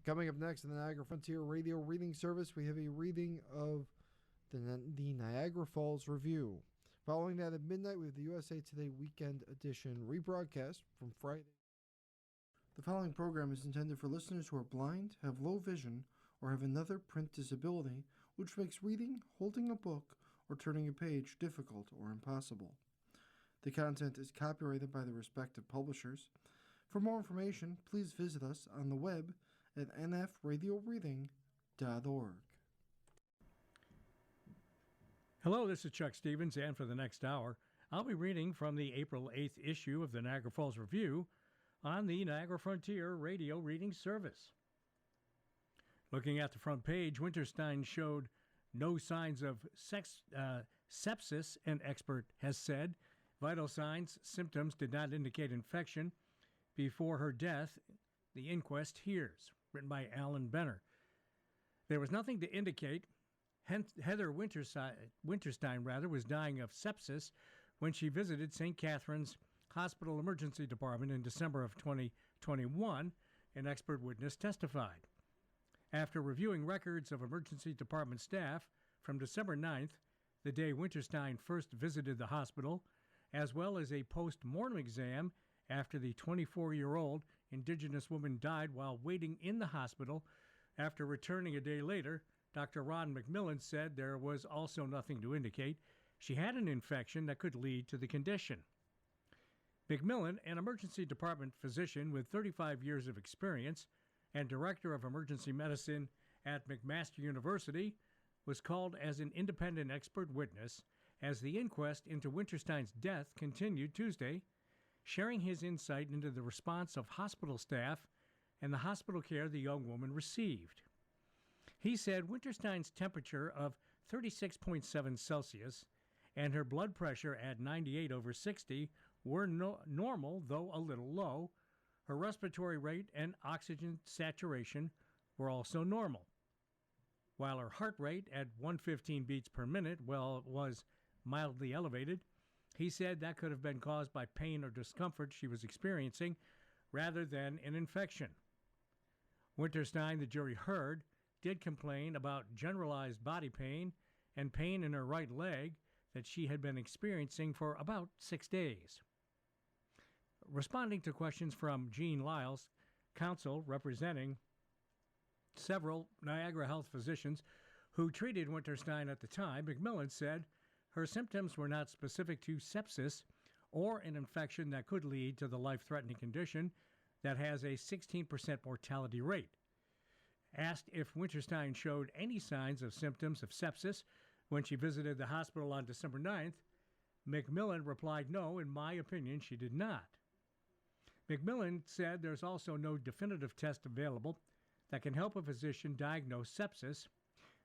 Coming up next in the Niagara Frontier Radio Reading Service, we have a reading of the Niagara Falls Review. Following that at midnight, we have the USA Today Weekend Edition rebroadcast from Friday. The following program is intended for listeners who are blind, have low vision, or have another print disability, which makes reading, holding a book, or turning a page difficult or impossible. The content is copyrighted by the respective publishers. For more information, please visit us on the web at nfradioreading.org. Hello, this is Chuck Stevens, and for the next hour, I'll be reading from the April 8th issue of the Niagara Falls Review on the Niagara Frontier Radio Reading Service. Looking at the front page, Winterstein showed no signs of sepsis, an expert has said. Vital signs, symptoms did not indicate infection before her death, the inquest hears. Written by Alan Benner. There was nothing to indicate Heather Winterstein was dying of sepsis when she visited St. Catherine's Hospital Emergency Department in December of 2021, an expert witness testified. After reviewing records of emergency department staff from December 9th, the day Winterstein first visited the hospital, as well as a post-mortem exam after the 24-year-old Indigenous woman died while waiting in the hospital. After returning a day later, Dr. Ron McMillan said there was also nothing to indicate she had an infection that could lead to the condition. McMillan, an emergency department physician with 35 years of experience and director of emergency medicine at McMaster University, was called as an independent expert witness as the inquest into Winterstein's death continued Tuesday, sharing his insight into the response of hospital staff and the hospital care the young woman received. He said Winterstein's temperature of 36.7 Celsius and her blood pressure at 98/60 were normal, though a little low. Her respiratory rate and oxygen saturation were also normal. While her heart rate at 115 beats per minute was mildly elevated, he said that could have been caused by pain or discomfort she was experiencing rather than an infection. Winterstein, the jury heard, did complain about generalized body pain and pain in her right leg that she had been experiencing for about 6 days. Responding to questions from Jean Lyles, counsel representing several Niagara Health physicians who treated Winterstein at the time, McMillan said her symptoms were not specific to sepsis or an infection that could lead to the life-threatening condition that has a 16% mortality rate. Asked if Winterstein showed any signs of symptoms of sepsis when she visited the hospital on December 9th, McMillan replied, "No, in my opinion, she did not." McMillan said there's also no definitive test available that can help a physician diagnose sepsis,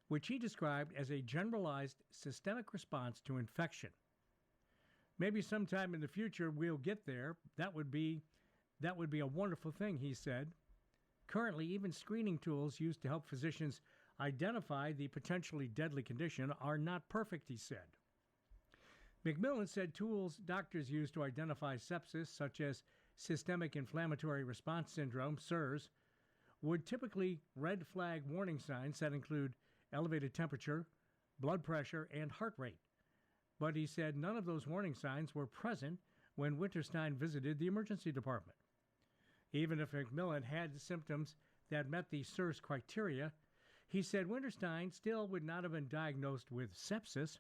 which he described as a generalized systemic response to infection. Maybe sometime in the future we'll get there. That would be a wonderful thing, he said. Currently, even screening tools used to help physicians identify the potentially deadly condition are not perfect, he said. McMillan said tools doctors use to identify sepsis, such as systemic inflammatory response syndrome, SIRS, would typically red flag warning signs that include elevated temperature, blood pressure, and heart rate. But he said none of those warning signs were present when Winterstein visited the emergency department. Even if McMillan had symptoms that met the SIRS criteria, he said Winterstein still would not have been diagnosed with sepsis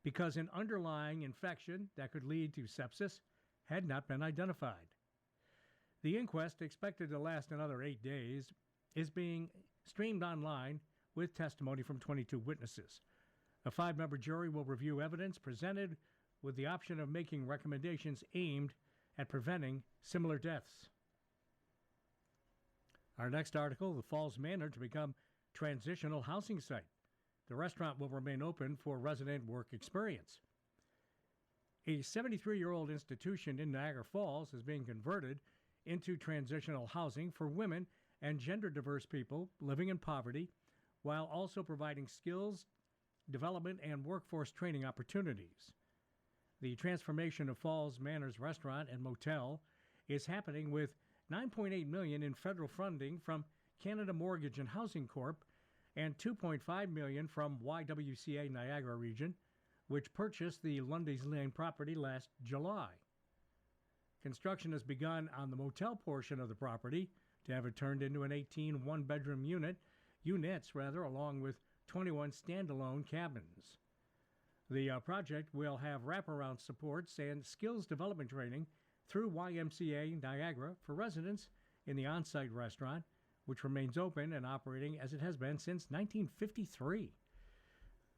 because an underlying infection that could lead to sepsis had not been identified. The inquest, expected to last another 8 days, is being streamed online with testimony from 22 witnesses. A 5-member jury will review evidence presented with the option of making recommendations aimed at preventing similar deaths. Our next article, the Falls Manor to become transitional housing site. The restaurant will remain open for resident work experience. A 73-year-old institution in Niagara Falls is being converted into transitional housing for women and gender-diverse people living in poverty, while also providing skills development and workforce training opportunities. The transformation of Falls Manor's restaurant and motel is happening with $9.8 million in federal funding from Canada Mortgage and Housing Corp. and $2.5 million from YWCA Niagara Region, which purchased the Lundy's Lane property last July. Construction has begun on the motel portion of the property to have it turned into an 18 one-bedroom units, along with 21 standalone cabins. The project will have wraparound supports and skills development training through YMCA Niagara for residents in the on-site restaurant, which remains open and operating as it has been since 1953.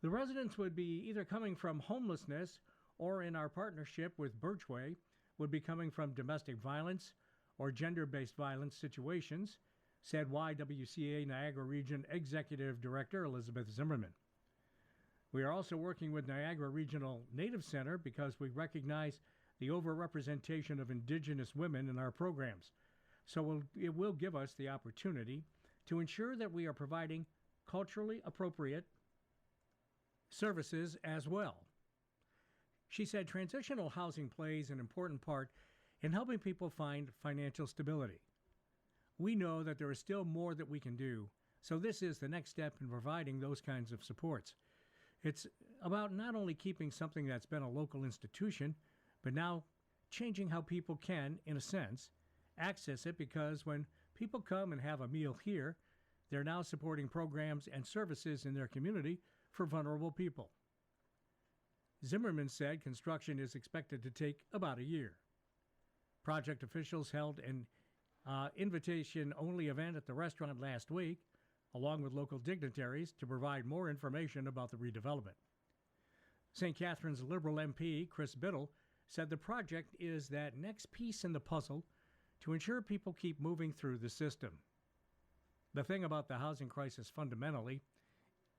The residents would be either coming from homelessness or, in our partnership with Birchway, would be coming from domestic violence or gender-based violence situations, said YWCA Niagara Region Executive Director Elizabeth Zimmerman. We are also working with Niagara Regional Native Center because we recognize the overrepresentation of Indigenous women in our programs. So it will give us the opportunity to ensure that we are providing culturally appropriate services as well. She said transitional housing plays an important part in helping people find financial stability. We know that there is still more that we can do, so this is the next step in providing those kinds of supports. It's about not only keeping something that's been a local institution, but now changing how people can, in a sense, access it, because when people come and have a meal here, they're now supporting programs and services in their community for vulnerable people. Zimmerman said construction is expected to take about a year. Project officials held an invitation-only event at the restaurant last week, along with local dignitaries, to provide more information about the redevelopment. St. Catharines Liberal MP Chris Biddle said the project is that next piece in the puzzle to ensure people keep moving through the system. The thing about the housing crisis fundamentally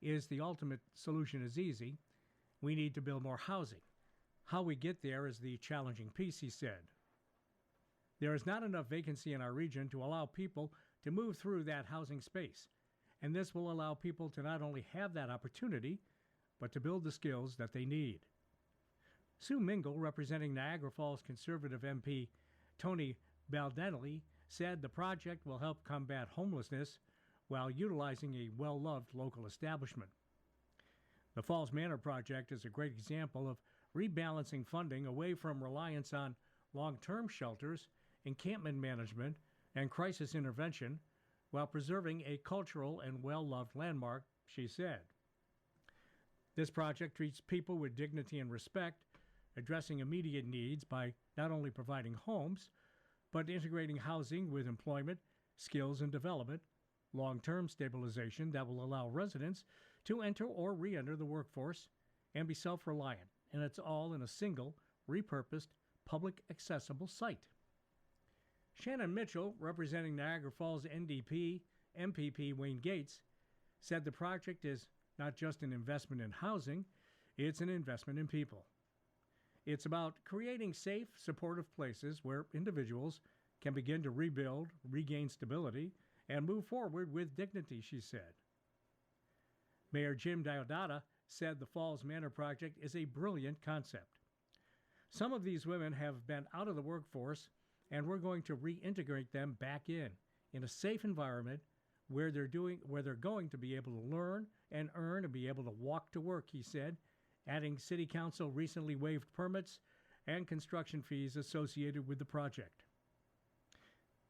is the ultimate solution is easy. We need to build more housing. How we get there is the challenging piece, he said. There is not enough vacancy in our region to allow people to move through that housing space, and this will allow people to not only have that opportunity, but to build the skills that they need. Sue Mingle, representing Niagara Falls Conservative MP Tony Baldanelli, said the project will help combat homelessness while utilizing a well-loved local establishment. The Falls Manor project is a great example of rebalancing funding away from reliance on long-term shelters, encampment management, and crisis intervention, while preserving a cultural and well-loved landmark, she said. This project treats people with dignity and respect, addressing immediate needs by not only providing homes, but integrating housing with employment, skills and development, long-term stabilization that will allow residents to enter or re-enter the workforce and be self-reliant, and it's all in a single, repurposed, public accessible site. Shannon Mitchell, representing Niagara Falls NDP MPP Wayne Gates, said the project is not just an investment in housing, it's an investment in people. It's about creating safe, supportive places where individuals can begin to rebuild, regain stability, and move forward with dignity, she said. Mayor Jim Diodata said the Falls Manor project is a brilliant concept. Some of these women have been out of the workforce, and we're going to reintegrate them back in a safe environment where they're going to be able to learn and earn and be able to walk to work, he said, adding City Council recently waived permits and construction fees associated with the project.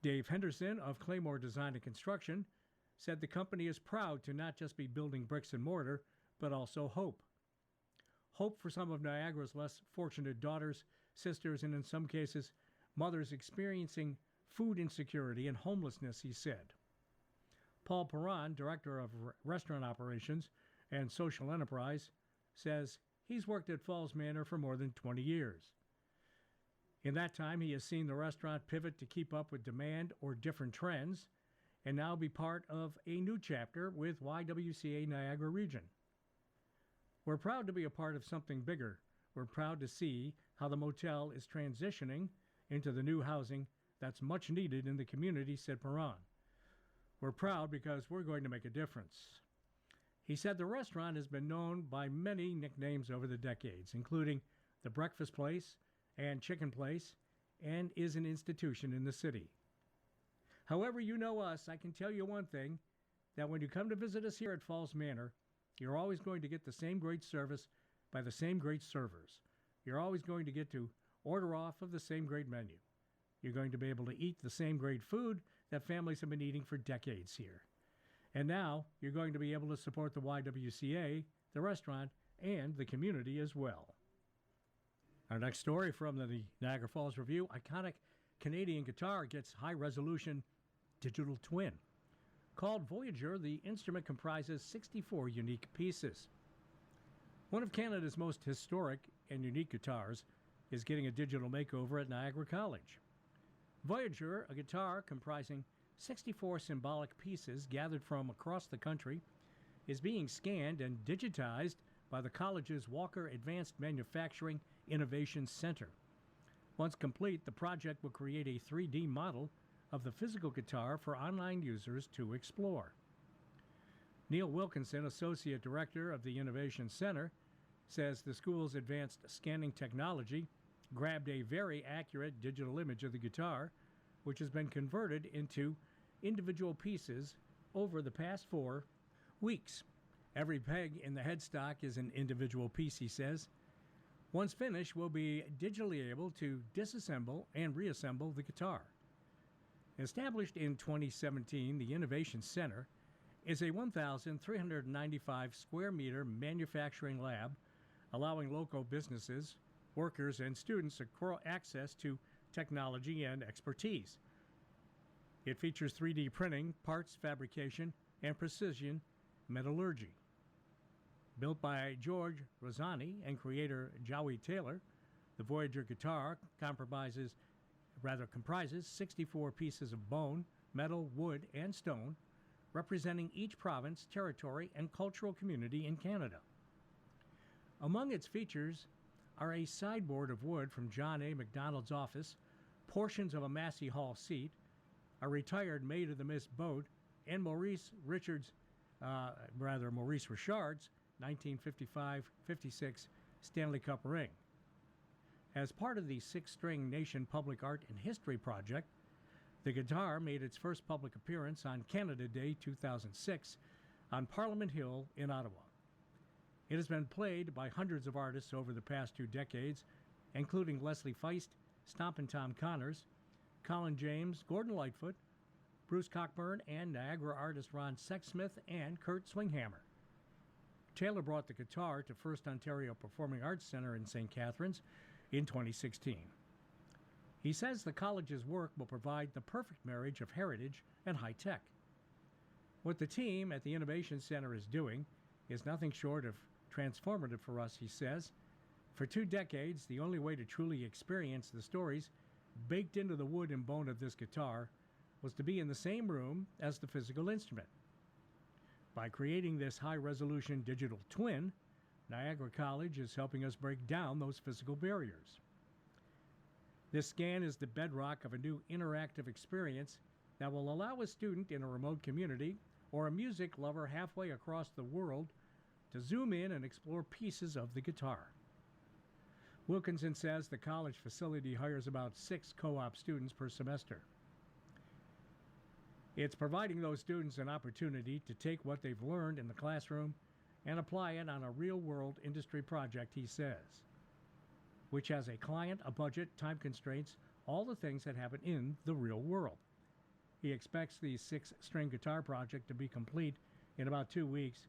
Dave Henderson of Claymore Design and Construction said the company is proud to not just be building bricks and mortar, but also hope. Hope for some of Niagara's less fortunate daughters, sisters, and in some cases, mothers experiencing food insecurity and homelessness, he said. Paul Perron, Director of Restaurant Operations and Social Enterprise, says he's worked at Falls Manor for more than 20 years. In that time, he has seen the restaurant pivot to keep up with demand or different trends, and now be part of a new chapter with YWCA Niagara Region. We're proud to be a part of something bigger. We're proud to see how the motel is transitioning into the new housing that's much needed in the community, said Perron. We're proud because we're going to make a difference. He said the restaurant has been known by many nicknames over the decades, including the Breakfast Place and Chicken Place, and is an institution in the city. However you know us, I can tell you one thing, that when you come to visit us here at Falls Manor, you're always going to get the same great service by the same great servers. You're always going to get to order off of the same great menu. You're going to be able to eat the same great food that families have been eating for decades here. And now you're going to be able to support the YWCA, the restaurant, and the community as well. Our next story from the Niagara Falls Review, iconic Canadian guitar gets high-resolution digital twin. Called Voyager, the instrument comprises 64 unique pieces. One of Canada's most historic and unique guitars is getting a digital makeover at Niagara College. Voyager, a guitar comprising 64 symbolic pieces gathered from across the country, is being scanned and digitized by the college's Walker Advanced Manufacturing Innovation Center. Once complete, the project will create a 3D model of the physical guitar for online users to explore. Neil Wilkinson, Associate Director of the Innovation Center, says the school's advanced scanning technology grabbed a very accurate digital image of the guitar, which has been converted into individual pieces over the past 4 weeks. Every peg in the headstock is an individual piece, he says. Once finished, we'll be digitally able to disassemble and reassemble the guitar. Established in 2017, the Innovation Center is a 1,395 square meter manufacturing lab, allowing local businesses, workers, and students access to technology and expertise. It features 3D printing, parts fabrication, and precision metallurgy. Built by George Rosani and creator Jowie Taylor, the Voyager guitar comprises 64 pieces of bone, metal, wood, and stone, representing each province, territory, and cultural community in Canada. Among its features are a sideboard of wood from John A. MacDonald's office, portions of a Massey Hall seat, a retired Maid of the Mist boat, and Maurice Richard's 1955-56 Stanley Cup ring. As part of the Six-String Nation Public Art and History Project, the guitar made its first public appearance on Canada Day 2006 on Parliament Hill in Ottawa. It has been played by hundreds of artists over the past 2 decades, including Leslie Feist, Stompin' Tom Connors, Colin James, Gordon Lightfoot, Bruce Cockburn, and Niagara artist Ron Sexsmith and Kurt Swinghammer. Taylor brought the guitar to First Ontario Performing Arts Centre in St. Catharines in 2016. He says the college's work will provide the perfect marriage of heritage and high tech. What the team at the Innovation Center is doing is nothing short of transformative for us, he says. For 2 decades, the only way to truly experience the stories baked into the wood and bone of this guitar was to be in the same room as the physical instrument. By creating this high-resolution digital twin, Niagara College is helping us break down those physical barriers. This scan is the bedrock of a new interactive experience that will allow a student in a remote community or a music lover halfway across the world to zoom in and explore pieces of the guitar. Wilkinson says the college facility hires about 6 co-op students per semester. It's providing those students an opportunity to take what they've learned in the classroom and apply it on a real-world industry project, he says, which has a client, a budget, time constraints, all the things that happen in the real world. He expects the 6-string guitar project to be complete in about 2 weeks,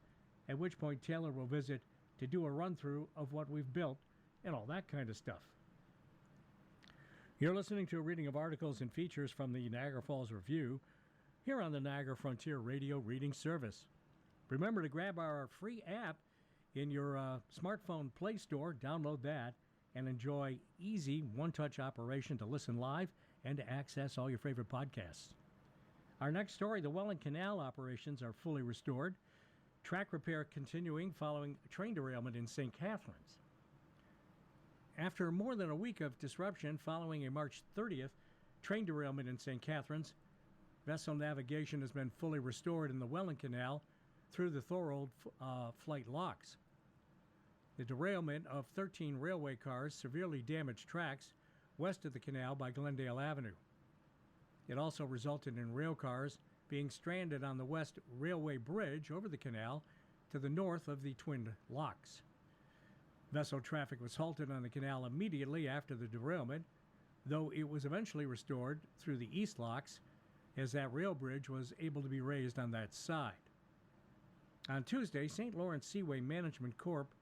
at which point Taylor will visit to do a run-through of what we've built and all that kind of stuff. You're listening to a reading of articles and features from the Niagara Falls Review here on the Niagara Frontier Radio Reading Service. Remember to grab our free app in your smartphone Play Store, download that, and enjoy easy one-touch operation to listen live and to access all your favorite podcasts. Our next story, the Welland Canal operations are fully restored. Track repair continuing following train derailment in St. Catharines. After more than a week of disruption following a March 30th train derailment in St. Catharines, vessel navigation has been fully restored in the Welland Canal through the Thorold flight locks. The derailment of 13 railway cars severely damaged tracks west of the canal by Glendale Avenue. It also resulted in rail cars being stranded on the West Railway Bridge over the canal to the north of the Twin Locks. Vessel traffic was halted on the canal immediately after the derailment, though it was eventually restored through the East Locks as that rail bridge was able to be raised on that side. On Tuesday, St. Lawrence Seaway Management Corp.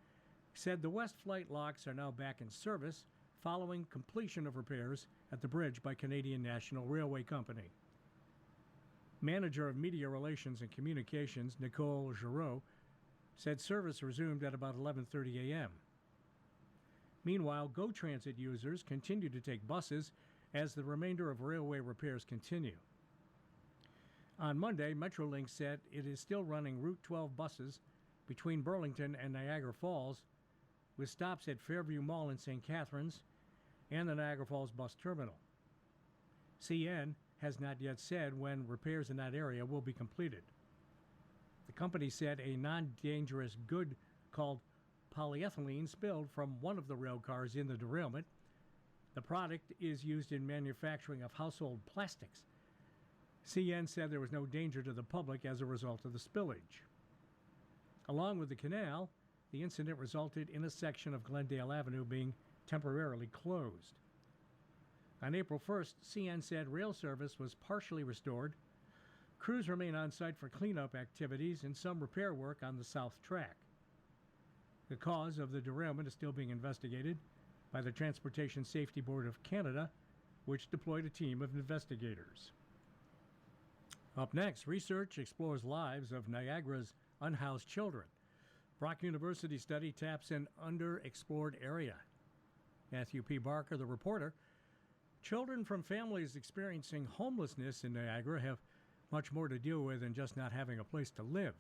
Said the West Flight locks are now back in service following completion of repairs at the bridge by Canadian National Railway Company. Manager of Media Relations and Communications, Nicole Giroux, said service resumed at about 11:30 a.m. Meanwhile, GO Transit users continue to take buses as the remainder of railway repairs continue. On Monday, Metrolink said it is still running Route 12 buses between Burlington and Niagara Falls, with stops at Fairview Mall in St. Catharines and the Niagara Falls bus terminal. CN has not yet said when repairs in that area will be completed. The company said a non-dangerous good called polyethylene spilled from one of the rail cars in the derailment. The product is used in manufacturing of household plastics. CN said there was no danger to the public as a result of the spillage. Along with the canal, the incident resulted in a section of Glendale Avenue being temporarily closed. On April 1st, CN said rail service was partially restored. Crews remain on site for cleanup activities and some repair work on the south track. The cause of the derailment is still being investigated by the Transportation Safety Board of Canada, which deployed a team of investigators. Up next, research explores lives of Niagara's unhoused children. Brock University study taps an underexplored area. Matthew P. Barker, the reporter. Children from families experiencing homelessness in Niagara have much more to deal with than just not having a place to live.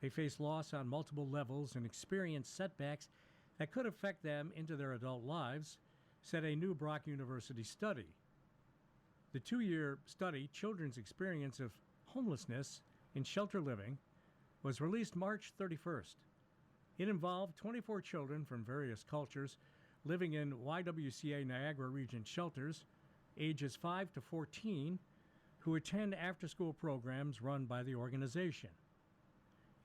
They face loss on multiple levels and experience setbacks that could affect them into their adult lives, said a new Brock University study. The 2-year study, Children's Experience of Homelessness in Shelter Living, was released March 31st. It involved 24 children from various cultures living in YWCA Niagara Region shelters, ages 5 to 14, who attend after-school programs run by the organization.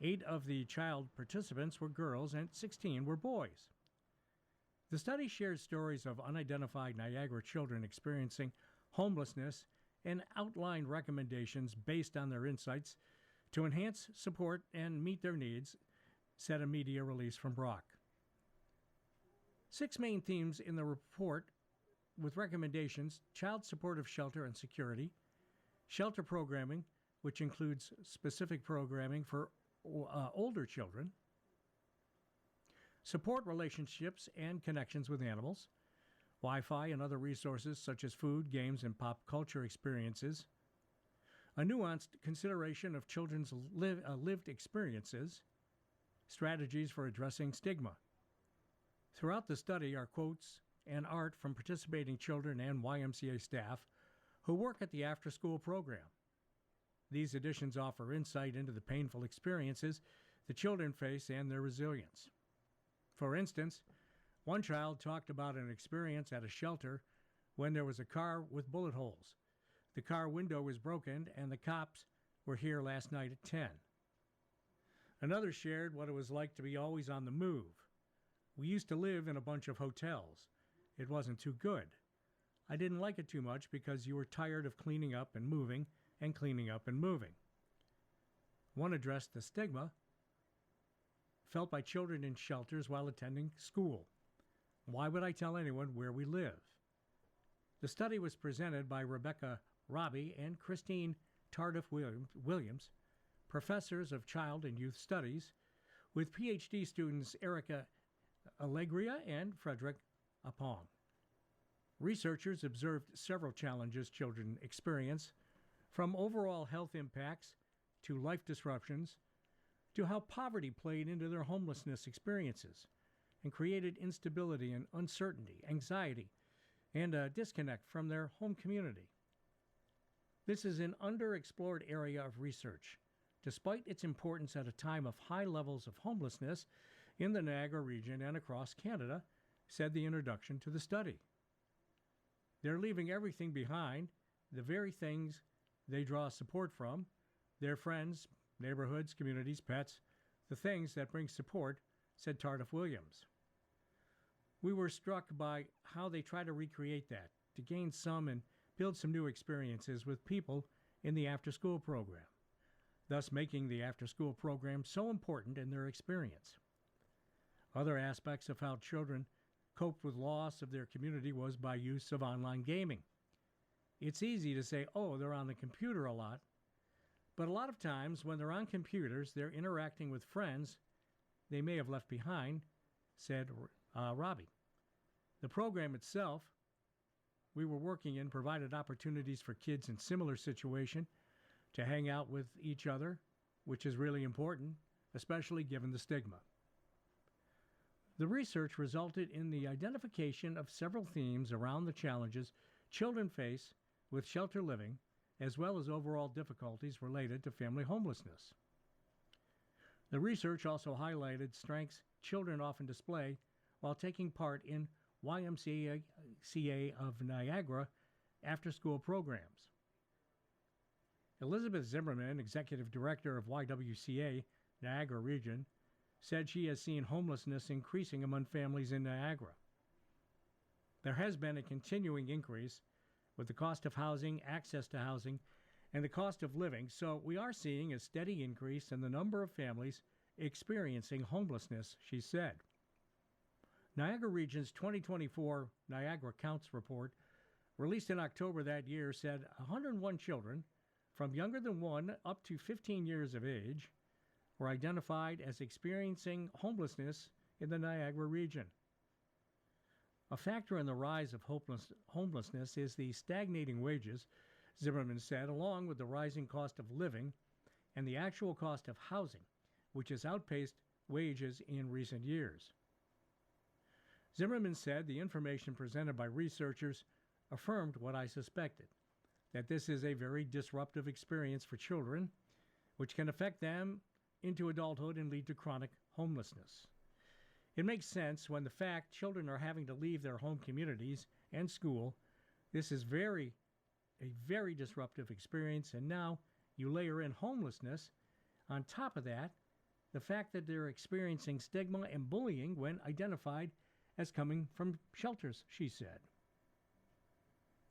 8 of the child participants were girls and 16 were boys. The study shared stories of unidentified Niagara children experiencing homelessness and outlined recommendations based on their insights to enhance support and meet their needs, said a media release from Brock. 6 main themes in the report with recommendations: child supportive shelter and security, shelter programming, which includes specific programming for older children, support relationships and connections with animals, Wi-Fi and other resources such as food, games, and pop culture experiences, a nuanced consideration of children's lived experiences, strategies for addressing stigma. Throughout the study are quotes and art from participating children and YMCA staff who work at the after-school program. These editions offer insight into the painful experiences the children face and their resilience. For instance, one child talked about an experience at a shelter when there was a car with bullet holes. The car window was broken and the cops were here last night at 10. Another shared what it was like to be always on the move. We used to live in a bunch of hotels. It wasn't too good. I didn't like it too much because you were tired of cleaning up and moving and cleaning up and moving. One addressed the stigma felt by children in shelters while attending school. Why would I tell anyone where we live? The study was presented by Rebecca Robbie and Christine Tardif-Williams, professors of child and youth studies, with PhD students Erica Allegria and Frederick Apong. Researchers observed several challenges children experience, from overall health impacts to life disruptions, to how poverty played into their homelessness experiences and created instability and uncertainty, anxiety, and a disconnect from their home community. This is an underexplored area of research, despite its importance at a time of high levels of homelessness in the Niagara region and across Canada, said the introduction to the study. They're leaving everything behind the very things they draw support from, their friends, neighborhoods, communities, pets, the things that bring support, said Tardif Williams. We were struck by how they try to recreate that, to gain some and build some new experiences with people in the after-school program, thus making the after-school program so important in their experience. Other aspects of how children coped with loss of their community was by use of online gaming. It's easy to say, oh, they're on the computer a lot, but a lot of times when they're on computers, they're interacting with friends they may have left behind, said Robbie. The program itself we were working in provided opportunities for kids in similar situation to hang out with each other, which is really important, especially given the stigma. The research resulted in the identification of several themes around the challenges children face with shelter living, as well as overall difficulties related to family homelessness. The research also highlighted strengths children often display while taking part in YMCA of Niagara after-school programs. Elizabeth Zimmerman, Executive Director of YWCA Niagara Region, said she has seen homelessness increasing among families in Niagara. There has been a continuing increase with the cost of housing, access to housing, and the cost of living, so we are seeing a steady increase in the number of families experiencing homelessness, she said. Niagara Region's 2024 Niagara Counts report, released in October that year, said 101 children from younger than 1 up to 15 years of age were identified as experiencing homelessness in the Niagara region. A factor in the rise of homelessness is the stagnating wages, Zimmerman said, along with the rising cost of living and the actual cost of housing, which has outpaced wages in recent years. Zimmerman said the information presented by researchers affirmed what I suspected, that this is a very disruptive experience for children, which can affect them into adulthood and lead to chronic homelessness. It makes sense when the fact children are having to leave their home communities and school. This is a very disruptive experience, and now you layer in homelessness. On top of that, the fact that they're experiencing stigma and bullying when identified as coming from shelters, she said.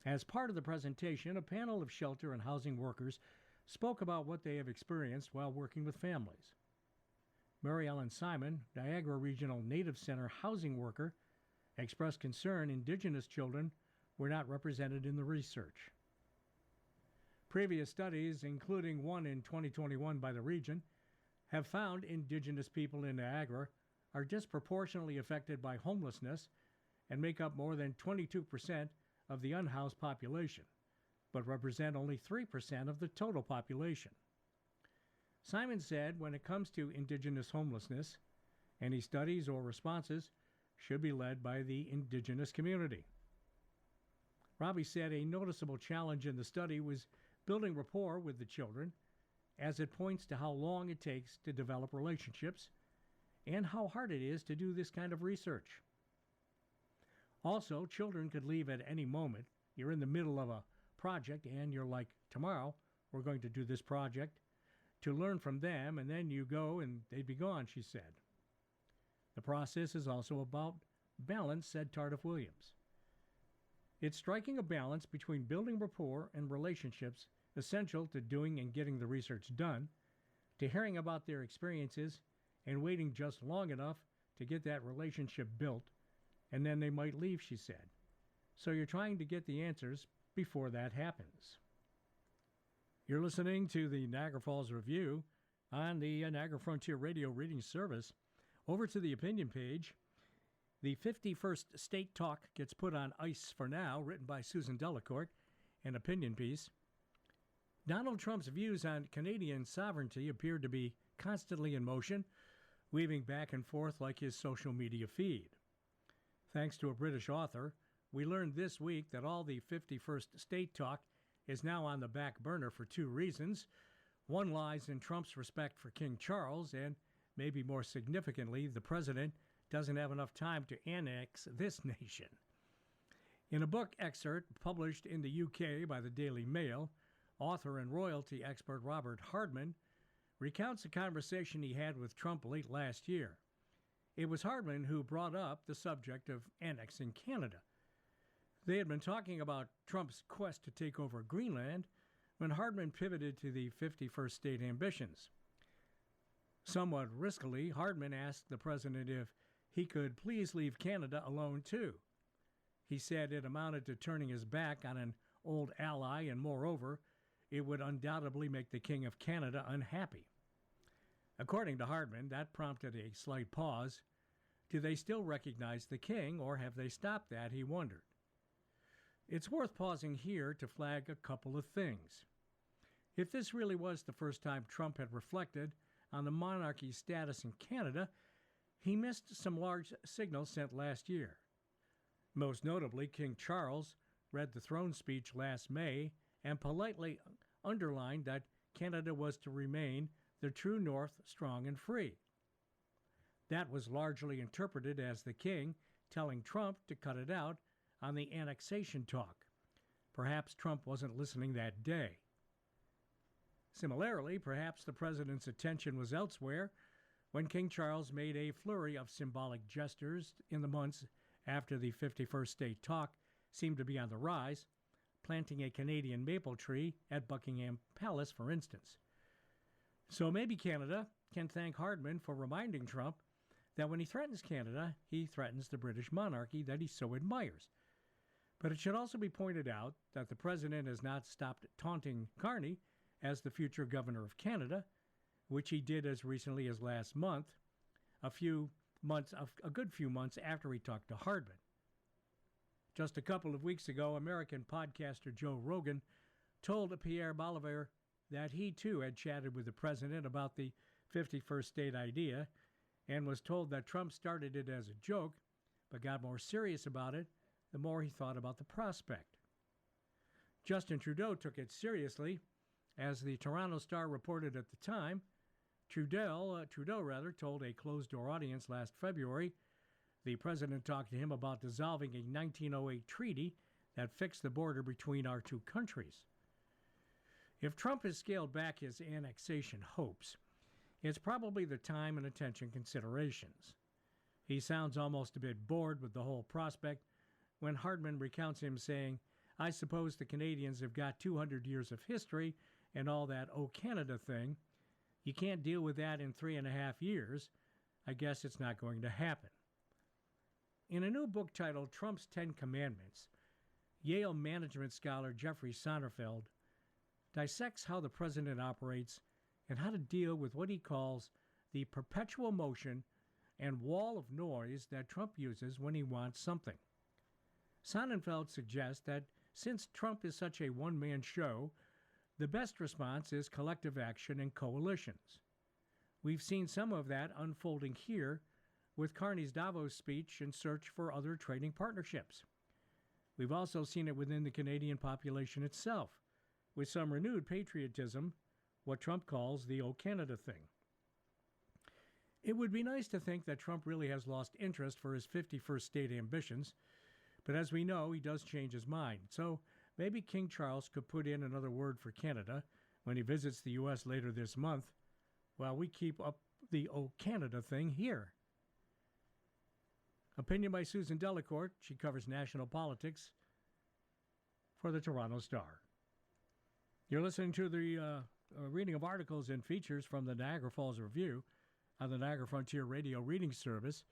As part of the presentation, a panel of shelter and housing workers spoke about what they have experienced while working with families. Mary Ellen Simon, Niagara Regional Native Center housing worker, expressed concern Indigenous children were not represented in the research. Previous studies, including one in 2021 by the region, have found Indigenous people in Niagara are disproportionately affected by homelessness and make up more than 22% of the unhoused population, but represent only 3% of the total population. Simon said when it comes to Indigenous homelessness, any studies or responses should be led by the Indigenous community. Robbie said a noticeable challenge in the study was building rapport with the children, as it points to how long it takes to develop relationships and how hard it is to do this kind of research. Also, children could leave at any moment. You're in the middle of a project and you're like, tomorrow we're going to do this project, to learn from them, and then you go and they'd be gone, she said. The process is also about balance, said Tardif Williams. It's striking a balance between building rapport and relationships essential to doing and getting the research done, to hearing about their experiences and waiting just long enough to get that relationship built, and then they might leave, she said. So you're trying to get the answers before that happens. You're listening to the Niagara Falls Review on the Niagara Frontier Radio Reading Service. Over to the opinion page. The 51st State Talk gets put on ice for now, written by Susan Delacourt, an opinion piece. Donald Trump's views on Canadian sovereignty appear to be constantly in motion, weaving back and forth like his social media feed. Thanks to a British author, we learned this week that all the 51st State Talk is now on the back burner for two reasons. One lies in Trump's respect for King Charles, and maybe more significantly, the president doesn't have enough time to annex this nation. In a book excerpt published in the UK by the Daily Mail, author and royalty expert Robert Hardman recounts a conversation he had with Trump late last year. It was Hardman who brought up the subject of annexing Canada. They had been talking about Trump's quest to take over Greenland when Hardman pivoted to the 51st state ambitions. Somewhat riskily, Hardman asked the president if he could please leave Canada alone too. He said it amounted to turning his back on an old ally, and moreover, it would undoubtedly make the King of Canada unhappy. According to Hardman, that prompted a slight pause. Do they still recognize the king, or have they stopped that, he wondered. It's worth pausing here to flag a couple of things. If this really was the first time Trump had reflected on the monarchy's status in Canada, he missed some large signals sent last year. Most notably, King Charles read the throne speech last May and politely underlined that Canada was to remain the true North, strong and free. That was largely interpreted as the king telling Trump to cut it out on the annexation talk. Perhaps Trump wasn't listening that day. Similarly, perhaps the president's attention was elsewhere when King Charles made a flurry of symbolic gestures in the months after the 51st state talk seemed to be on the rise, planting a Canadian maple tree at Buckingham Palace, for instance. So maybe Canada can thank Hardman for reminding Trump that when he threatens Canada, he threatens the British monarchy that he so admires. But it should also be pointed out that the president has not stopped taunting Carney as the future governor of Canada, which he did as recently as last month, a good few months after he talked to Hardman. Just a couple of weeks ago, American podcaster Joe Rogan told Pierre Bolivar that he too had chatted with the president about the 51st state idea and was told that Trump started it as a joke but got more serious about it the more he thought about the prospect. Justin Trudeau took it seriously. As the Toronto Star reported at the time, Trudeau told a closed-door audience last February the president talked to him about dissolving a 1908 treaty that fixed the border between our two countries. If Trump has scaled back his annexation hopes, it's probably the time and attention considerations. He sounds almost a bit bored with the whole prospect when Hardman recounts him saying, I suppose the Canadians have got 200 years of history and all that "Oh, Canada" thing. You can't deal with that in 3.5 years. I guess it's not going to happen. In a new book titled Trump's 10 Commandments, Yale management scholar Jeffrey Sonderfeld dissects how the president operates and how to deal with what he calls the perpetual motion and wall of noise that Trump uses when he wants something. Sonnenfeld suggests that since Trump is such a one-man show, the best response is collective action and coalitions. We've seen some of that unfolding here with Carney's Davos speech in search for other trading partnerships. We've also seen it within the Canadian population itself, with some renewed patriotism, what Trump calls the "Oh, Canada" thing. It would be nice to think that Trump really has lost interest for his 51st state ambitions, but as we know, he does change his mind. So maybe King Charles could put in another word for Canada when he visits the U.S. later this month, while we keep up the "Oh, Canada" thing here. Opinion by Susan Delacourt. She covers national politics for the Toronto Star. You're listening to the reading of articles and features from the Niagara Falls Review on the Niagara Frontier Radio Reading Service.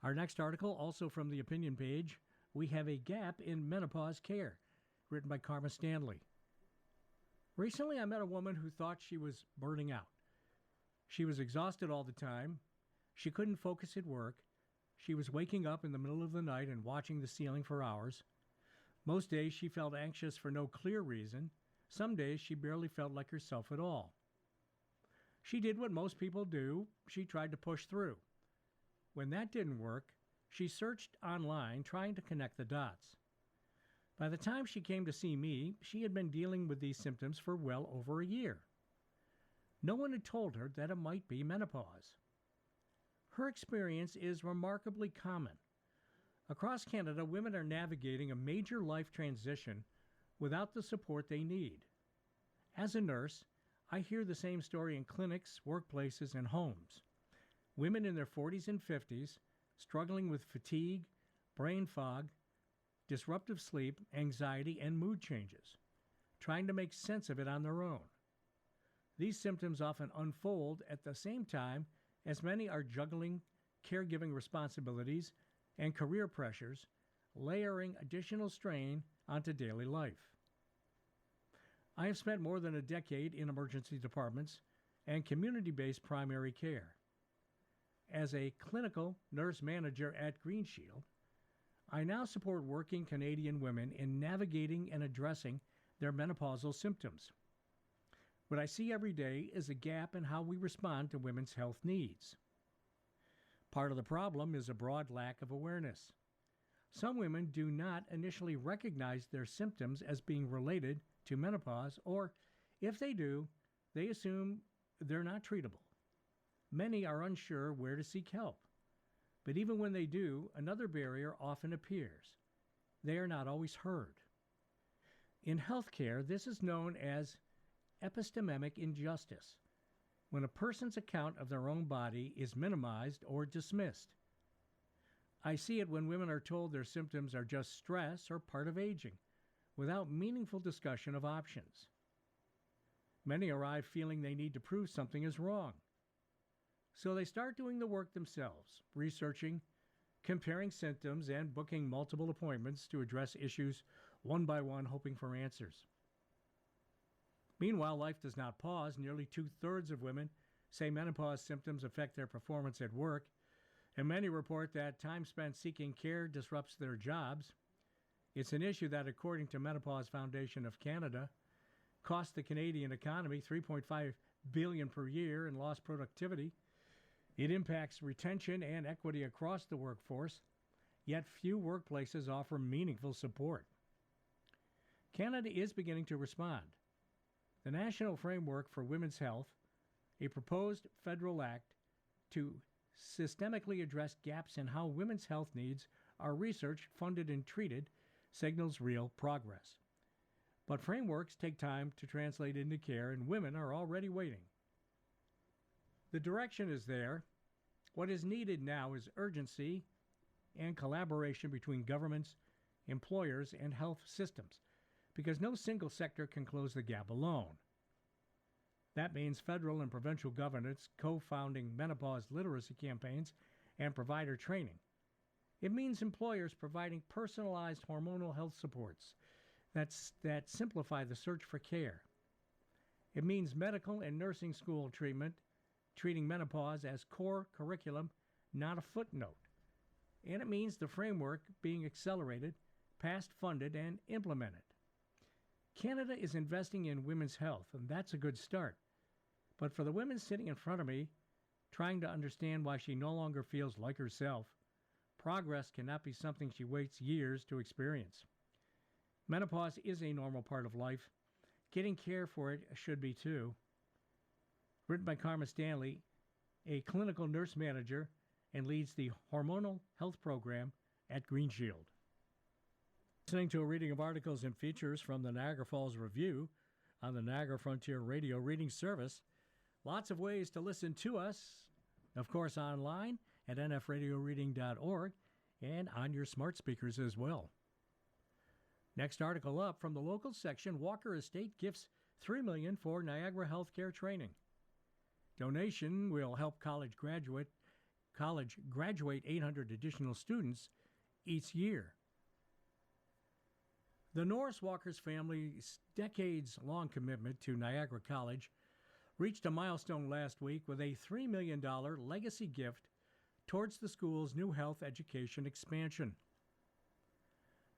Our next article, also from the opinion page, We Have a Gap in Menopause Care, written by Karma Stanley. Recently, I met a woman who thought she was burning out. She was exhausted all the time. She couldn't focus at work. She was waking up in the middle of the night and watching the ceiling for hours. Most days she felt anxious for no clear reason. Some days she barely felt like herself at all. She did what most people do. She tried to push through. When that didn't work, she searched online trying to connect the dots. By the time she came to see me, she had been dealing with these symptoms for well over a year. No one had told her that it might be menopause. Her experience is remarkably common. Across Canada, women are navigating a major life transition without the support they need. As a nurse, I hear the same story in clinics, workplaces, and homes. Women in their 40s and 50s struggling with fatigue, brain fog, disruptive sleep, anxiety, and mood changes, trying to make sense of it on their own. These symptoms often unfold at the same time as many are juggling caregiving responsibilities and career pressures, layering additional strain onto daily life. I have spent more than a decade in emergency departments and community-based primary care. As a clinical nurse manager at Green Shield, I now support working Canadian women in navigating and addressing their menopausal symptoms. What I see every day is a gap in how we respond to women's health needs. Part of the problem is a broad lack of awareness. Some women do not initially recognize their symptoms as being related to menopause, or if they do, they assume they're not treatable. Many are unsure where to seek help. But even when they do, another barrier often appears. They are not always heard. In healthcare, this is known as epistemic injustice, when a person's account of their own body is minimized or dismissed. I see it when women are told their symptoms are just stress or part of aging, without meaningful discussion of options. Many arrive feeling they need to prove something is wrong. So they start doing the work themselves, researching, comparing symptoms, and booking multiple appointments to address issues one by one, hoping for answers. Meanwhile, life does not pause. Nearly 2/3 of women say menopause symptoms affect their performance at work, and many report that time spent seeking care disrupts their jobs. It's an issue that, according to Menopause Foundation of Canada, costs the Canadian economy $3.5 billion per year in lost productivity. It impacts retention and equity across the workforce, yet few workplaces offer meaningful support. Canada is beginning to respond. The National Framework for Women's Health, a proposed federal act to systemically address gaps in how women's health needs are researched, funded, and treated, signals real progress. But frameworks take time to translate into care, and women are already waiting. The direction is there. What is needed now is urgency and collaboration between governments, employers, and health systems, because no single sector can close the gap alone. That means federal and provincial governments co-founding menopause literacy campaigns and provider training. It means employers providing personalized hormonal health supports that simplify the search for care. It means medical and nursing school treating menopause as core curriculum, not a footnote. And it means the framework being accelerated, past funded, and implemented. Canada is investing in women's health, and that's a good start. But for the women sitting in front of me, trying to understand why she no longer feels like herself, progress cannot be something she waits years to experience. Menopause is a normal part of life. Getting care for it should be too. Written by Karma Stanley, a clinical nurse manager and leads the Hormonal Health Program at Green Shield. Listening to a reading of articles and features from the Niagara Falls Review on the Niagara Frontier Radio Reading Service. Lots of ways to listen to us, of course, online at nfradioreading.org and on your smart speakers as well. Next article up from the local section, Walker Estate gifts $3 million for Niagara healthcare training. Donation will help college graduate 800 additional students each year. The Norris Walker's family's decades-long commitment to Niagara College reached a milestone last week with a $3 million legacy gift towards the school's new health education expansion.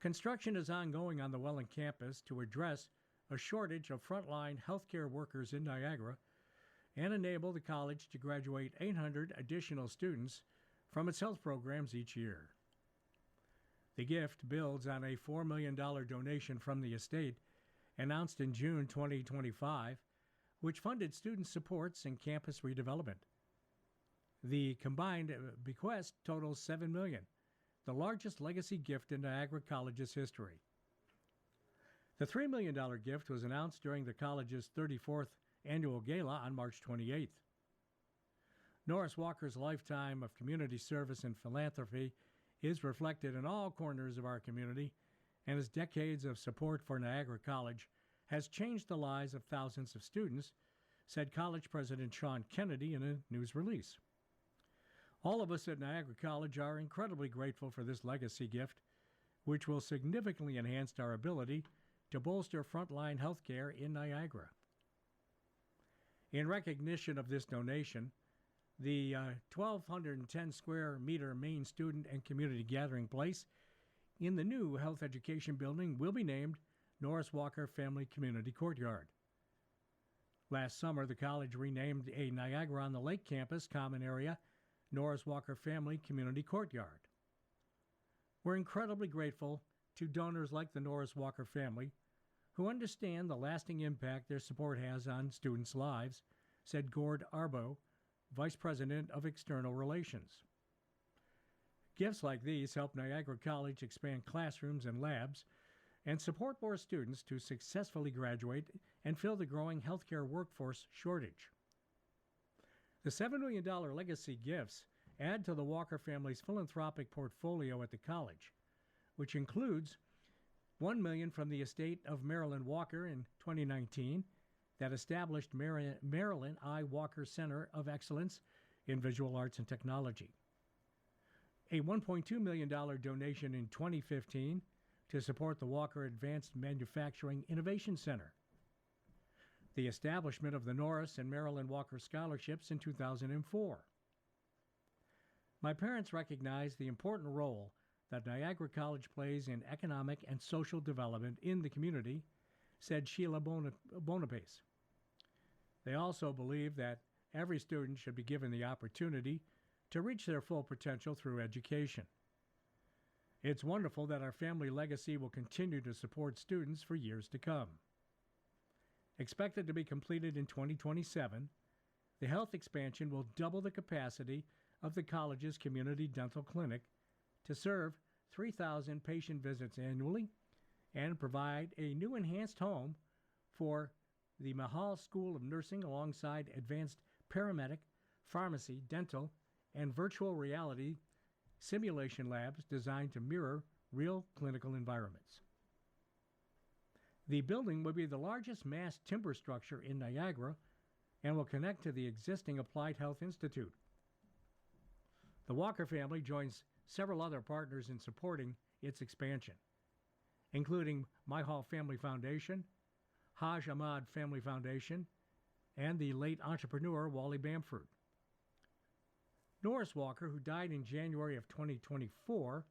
Construction is ongoing on the Welland campus to address a shortage of frontline healthcare workers in Niagara and enable the college to graduate 800 additional students from its health programs each year. The gift builds on a $4 million donation from the estate announced in June 2025, which funded student supports and campus redevelopment. The combined bequest totals $7 million, the largest legacy gift in Niagara College's history. The $3 million gift was announced during the college's 34th annual gala on March 28th. Norris Walker's lifetime of community service and philanthropy is reflected in all corners of our community, and his decades of support for Niagara College has changed the lives of thousands of students, said College President Sean Kennedy in a news release. All of us at Niagara College are incredibly grateful for this legacy gift, which will significantly enhance our ability to bolster frontline health care in Niagara. In recognition of this donation, the 1,210 square meter main student and community gathering place in the new health education building will be named Norris Walker Family Community Courtyard. Last summer, the college renamed a Niagara-on-the-Lake campus common area Norris Walker Family Community Courtyard. We're incredibly grateful to donors like the Norris Walker family who understand the lasting impact their support has on students' lives, said Gord Arbo, Vice President of External Relations. Gifts like these help Niagara College expand classrooms and labs and support more students to successfully graduate and fill the growing healthcare workforce shortage. The $7 million legacy gifts add to the Walker family's philanthropic portfolio at the college, which includes $1 million from the estate of Marilyn Walker in 2019 that established Marilyn I. Walker Center of Excellence in Visual Arts and Technology, a $1.2 million donation in 2015 to support the Walker Advanced Manufacturing Innovation Center, the establishment of the Norris and Marilyn Walker Scholarships in 2004. My parents recognize the important role that Niagara College plays in economic and social development in the community, said Sheila Bonapace. They also believe that every student should be given the opportunity to reach their full potential through education. It's wonderful that our family legacy will continue to support students for years to come. Expected to be completed in 2027, the health expansion will double the capacity of the college's community dental clinic to serve 3,000 patient visits annually and provide a new enhanced home for the Mahal School of Nursing alongside advanced paramedic, pharmacy, dental, and virtual reality simulation labs designed to mirror real clinical environments. The building will be the largest mass timber structure in Niagara and will connect to the existing Applied Health Institute. The Walker family joins several other partners in supporting its expansion, including Myhall Family Foundation, Haj Ahmad Family Foundation, and the late entrepreneur Wally Bamford. Norris Walker, who died in January of 2024,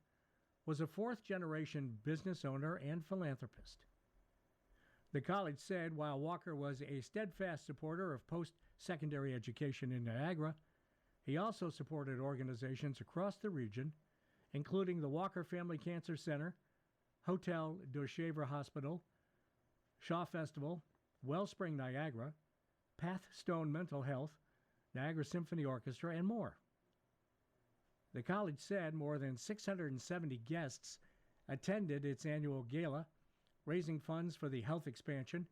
was a fourth-generation business owner and philanthropist. The college said while Walker was a steadfast supporter of post-secondary education in Niagara, he also supported organizations across the region, including the Walker Family Cancer Center, Hotel de Chèvre Hospital, Shaw Festival, Wellspring Niagara, Pathstone Mental Health, Niagara Symphony Orchestra, and more. The college said more than 670 guests attended its annual gala, raising funds for the health expansion,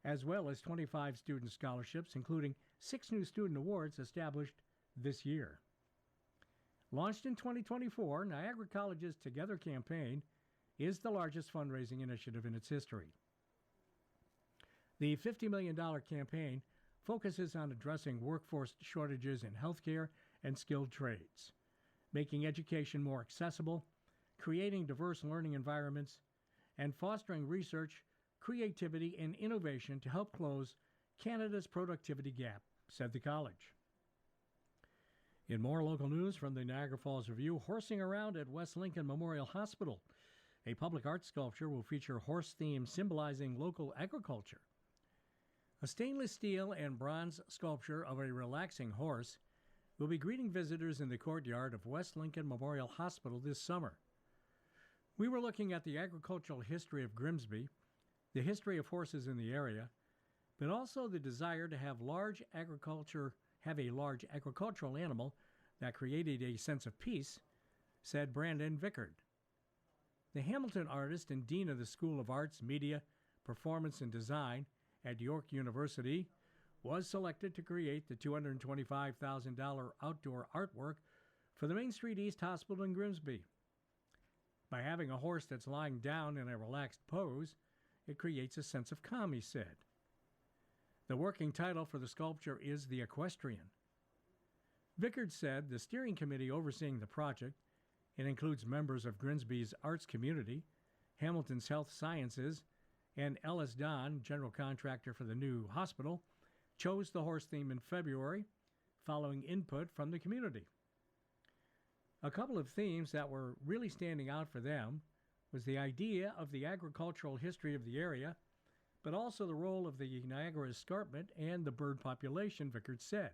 as well as 25 student scholarships, including 6 new student awards established this year. Launched in 2024, Niagara College's Together campaign is the largest fundraising initiative in its history. The $50 million campaign focuses on addressing workforce shortages in healthcare and skilled trades, making education more accessible, creating diverse learning environments, and fostering research, creativity, and innovation to help close Canada's productivity gap, said the college. In more local news from the Niagara Falls Review, horsing around at West Lincoln Memorial Hospital. A public art sculpture will feature horse themes symbolizing local agriculture. A stainless steel and bronze sculpture of a relaxing horse will be greeting visitors in the courtyard of West Lincoln Memorial Hospital this summer. We were looking at the agricultural history of Grimsby, the history of horses in the area, but also the desire to have a large agricultural animal that created a sense of peace said Brandon Vickard. The Hamilton artist and dean of the School of Arts, Media, Performance, and Design at York University was selected to create the $225,000 outdoor artwork for the Main Street East Hospital in Grimsby. By having a horse that's lying down in a relaxed pose, it creates a sense of calm, he said. The working title for the sculpture is The Equestrian. Vickard said the steering committee overseeing the project, it includes members of Grimsby's arts community, Hamilton's Health Sciences, and Ellis Don, general contractor for the new hospital, chose the horse theme in February, following input from the community. A couple of themes that were really standing out for them was the idea of the agricultural history of the area, but also the role of the Niagara Escarpment and the bird population, Vickard said.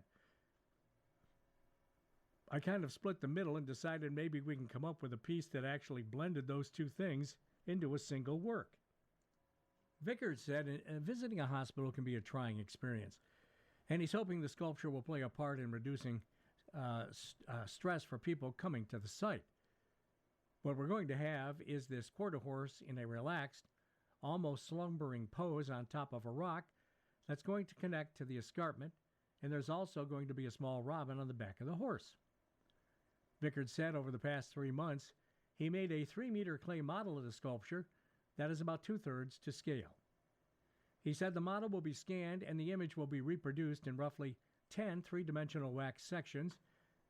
I kind of split the middle and decided maybe we can come up with a piece that actually blended those two things into a single work. Vickard said visiting a hospital can be a trying experience, and he's hoping the sculpture will play a part in reducing stress for people coming to the site. What we're going to have is this quarter horse in a relaxed, almost slumbering pose on top of a rock that's going to connect to the escarpment, and there's also going to be a small robin on the back of the horse. Vickard said over the past 3 months, he made a 3-meter clay model of the sculpture that is about 2/3 to scale. He said the model will be scanned and the image will be reproduced in roughly 10 three-dimensional wax sections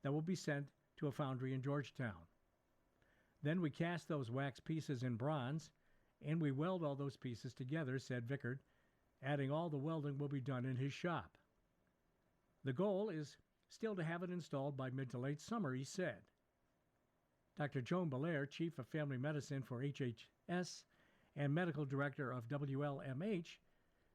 that will be sent to a foundry in Georgetown. Then we cast those wax pieces in bronze, and we weld all those pieces together, said Vickard, adding all the welding will be done in his shop. The goal is still to have it installed by mid to late summer, he said. Dr. Joan Belair, Chief of Family Medicine for HHS and Medical Director of WLMH,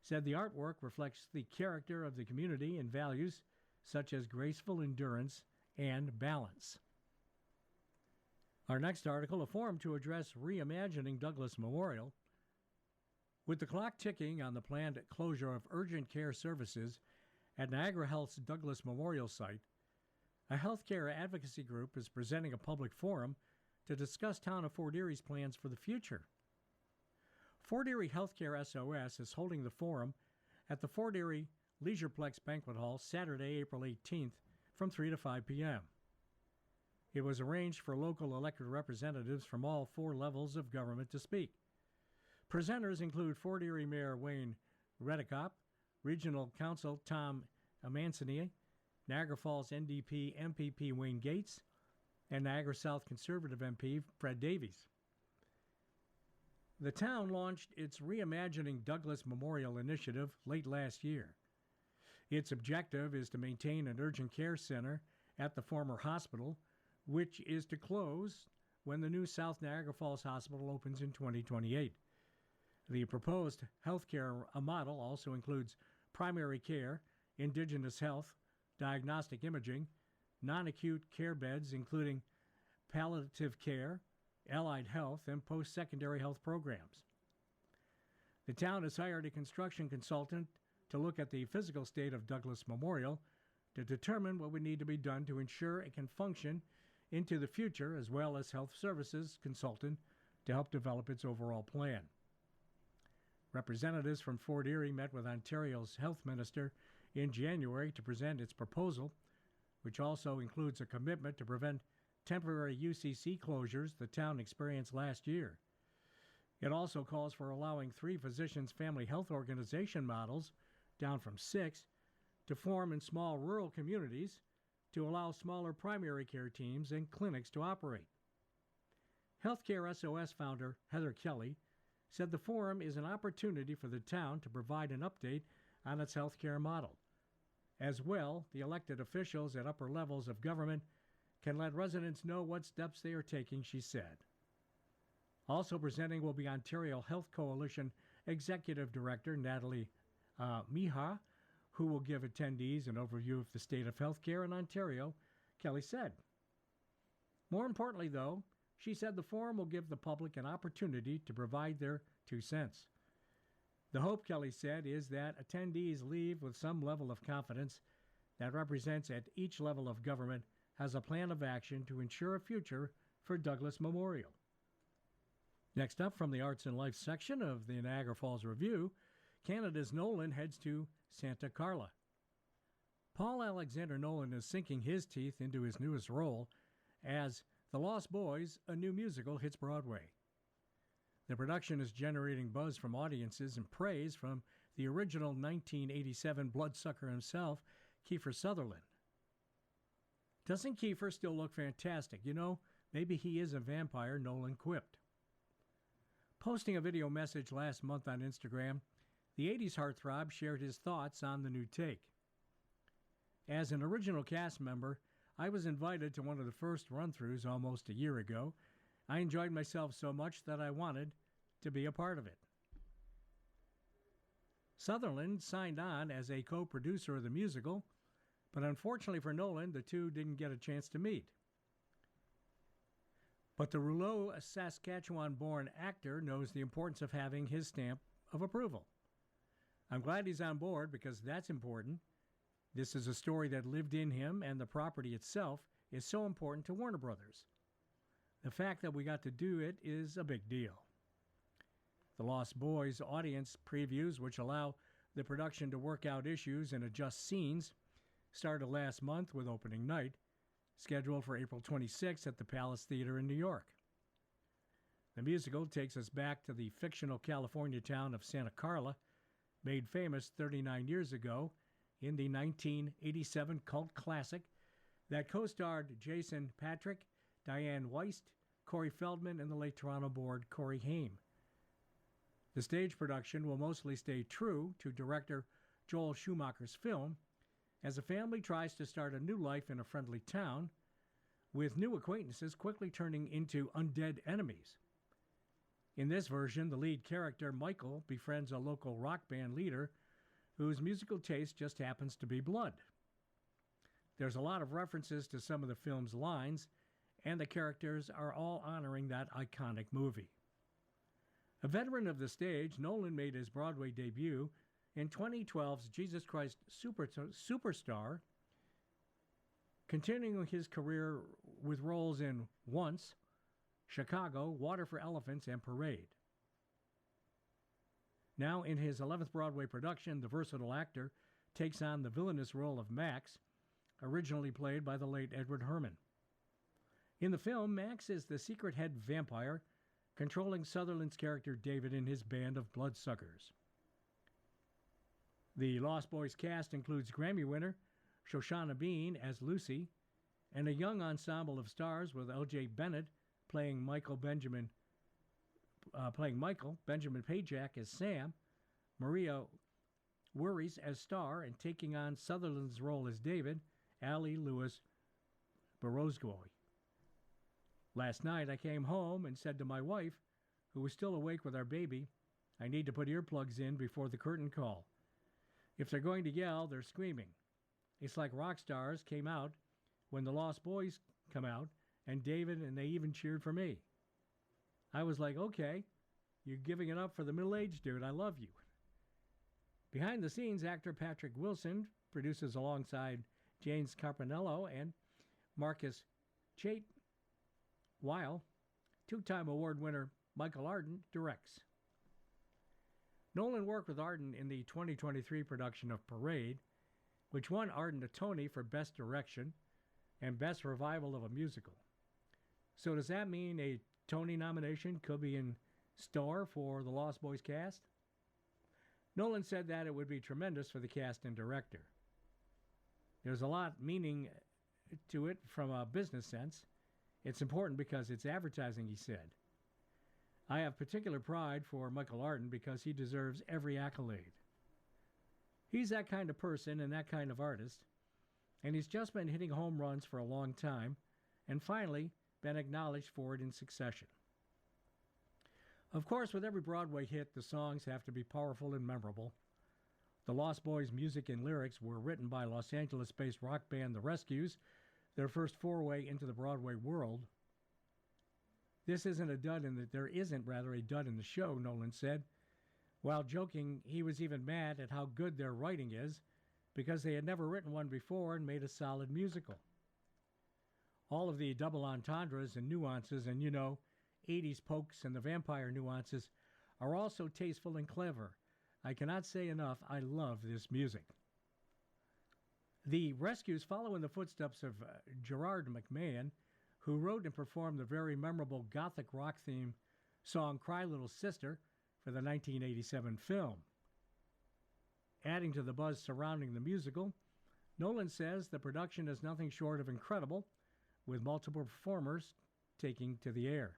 said the artwork reflects the character of the community and values such as graceful endurance and balance. Our next article, a forum to address reimagining Douglas Memorial. With the clock ticking on the planned closure of urgent care services at Niagara Health's Douglas Memorial site, a healthcare advocacy group is presenting a public forum to discuss Town of Fort Erie's plans for the future. Fort Erie Healthcare SOS is holding the forum at the Fort Erie Leisureplex Banquet Hall Saturday, April 18th from 3 to 5 p.m. It was arranged for local elected representatives from all 4 levels of government to speak. Presenters include Fort Erie Mayor Wayne Redekop, Regional Counsel Tom Amancini, Niagara Falls NDP MPP Wayne Gates, and Niagara South Conservative MP Fred Davies. The town launched its Reimagining Douglas Memorial initiative late last year. Its objective is to maintain an urgent care center at the former hospital, which is to close when the new South Niagara Falls Hospital opens in 2028. The proposed healthcare model also includes primary care, indigenous health, diagnostic imaging, non-acute care beds including palliative care, allied health, and post-secondary health programs. The town has hired a construction consultant to look at the physical state of Douglas Memorial to determine what would need to be done to ensure it can function into the future, as well as health services consultant to help develop its overall plan. Representatives from Fort Erie met with Ontario's health minister in January to present its proposal, which also includes a commitment to prevent temporary UCC closures the town experienced last year. It also calls for allowing 3 physicians' family health organization models, down from 6, to form in small rural communities to allow smaller primary care teams and clinics to operate. Healthcare SOS founder Heather Kelly said the forum is an opportunity for the town to provide an update on its healthcare model. As well, the elected officials at upper levels of government can let residents know what steps they are taking, she said. Also presenting will be Ontario Health Coalition Executive Director Natalie Miha, who will give attendees an overview of the state of healthcare in Ontario, Kelly said. More importantly, though, she said the forum will give the public an opportunity to provide their 2 cents. The hope, Kelly said, is that attendees leave with some level of confidence that represents at each level of government has a plan of action to ensure a future for Douglas Memorial. Next up, from the Arts and Life section of the Niagara Falls Review, Canada's Nolan heads to Santa Carla. Paul Alexander Nolan is sinking his teeth into his newest role as The Lost Boys, a new musical, hits Broadway. The production is generating buzz from audiences and praise from the original 1987 bloodsucker himself, Kiefer Sutherland. Doesn't Kiefer still look fantastic? You know, maybe he is a vampire, Nolan quipped. Posting a video message last month on Instagram, the 80s heartthrob shared his thoughts on the new take. As an original cast member, I was invited to one of the first run-throughs almost a year ago. I enjoyed myself so much that I wanted to be a part of it. Sutherland signed on as a co-producer of the musical, but unfortunately for Nolan, the two didn't get a chance to meet. But the Rouleau, a Saskatchewan-born actor, knows the importance of having his stamp of approval. I'm glad he's on board because that's important. This is a story that lived in him, and the property itself is so important to Warner Brothers. The fact that we got to do it is a big deal. The Lost Boys audience previews, which allow the production to work out issues and adjust scenes, started last month with opening night, scheduled for April 26th at the Palace Theater in New York. The musical takes us back to the fictional California town of Santa Carla, made famous 39 years ago in the 1987 cult classic that co-starred Jason Patric, Diane Weist, Corey Feldman, and the late Toronto-born Corey Haim. The stage production will mostly stay true to director Joel Schumacher's film, as a family tries to start a new life in a friendly town, with new acquaintances quickly turning into undead enemies. In this version, the lead character, Michael, befriends a local rock band leader whose musical taste just happens to be blood. There's a lot of references to some of the film's lines, and the characters are all honoring that iconic movie. A veteran of the stage, Nolan made his Broadway debut in 2012's Jesus Christ Superstar, continuing his career with roles in Once, Chicago, Water for Elephants, and Parade. Now in his 11th Broadway production, the versatile actor takes on the villainous role of Max, originally played by the late Edward Herrmann. In the film, Max is the secret head vampire controlling Sutherland's character David and his band of bloodsuckers. The Lost Boys cast includes Grammy winner Shoshana Bean as Lucy, and a young ensemble of stars with L.J. Bennett playing Benjamin Pajak as Sam, Maria Worries as Star, and taking on Sutherland's role as David, Ali Lewis Borozgoy. Last night I came home and said to my wife, who was still awake with our baby, I need to put earplugs in before the curtain call. If they're going to yell, they're screaming. It's like rock stars came out when the Lost Boys come out, and David, and they even cheered for me. I was like, okay, you're giving it up for the middle-aged dude. I love you. Behind the scenes, actor Patrick Wilson produces alongside James Carpinello and Marcus Chait, while two-time award winner Michael Arden directs. Nolan worked with Arden in the 2023 production of Parade, which won Arden a Tony for Best Direction and Best Revival of a Musical. So does that mean a Tony nomination could be in store for the Lost Boys cast? Nolan said that it would be tremendous for the cast and director. There's a lot meaning to it from a business sense. It's important because it's advertising, he said. I have particular pride for Michael Arden because he deserves every accolade. He's that kind of person and that kind of artist, and he's just been hitting home runs for a long time, and finally been acknowledged for it in succession. Of course, with every Broadway hit, the songs have to be powerful and memorable. The Lost Boys' music and lyrics were written by Los Angeles-based rock band The Rescues, their first foray into the Broadway world. There isn't a dud in the show, Nolan said. While joking, he was even mad at how good their writing is because they had never written one before and made a solid musical. All of the double entendres and nuances and, 80s pokes and the vampire nuances are also tasteful and clever. I cannot say enough, I love this music. The Rescues follow in the footsteps of Gerard McMahon, who wrote and performed the very memorable gothic rock theme song Cry Little Sister for the 1987 film. Adding to the buzz surrounding the musical, Nolan says the production is nothing short of incredible, with multiple performers taking to the air.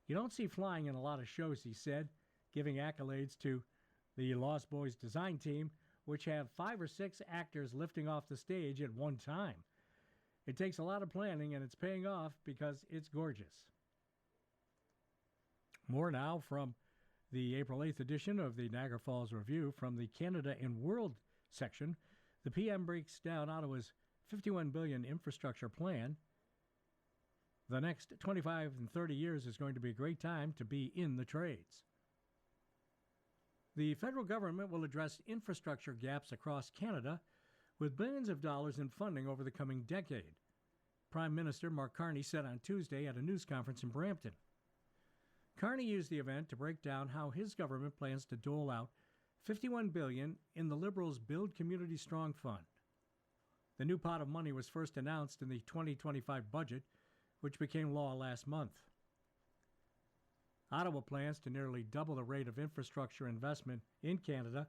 You don't see flying in a lot of shows, he said, giving accolades to the Lost Boys design team, which have 5 or 6 actors lifting off the stage at one time. It takes a lot of planning, and it's paying off because it's gorgeous. More now from the April 8th edition of the Niagara Falls Review. From the Canada and World section, the PM breaks down Ottawa's $51 billion infrastructure plan. The next 25 and 30 years is going to be a great time to be in the trades. The federal government will address infrastructure gaps across Canada with billions of dollars in funding over the coming decade, Prime Minister Mark Carney said on Tuesday at a news conference in Brampton. Carney used the event to break down how his government plans to dole out $51 billion in the Liberals' Build Community Strong Fund. The new pot of money was first announced in the 2025 budget, which became law last month. Ottawa plans to nearly double the rate of infrastructure investment in Canada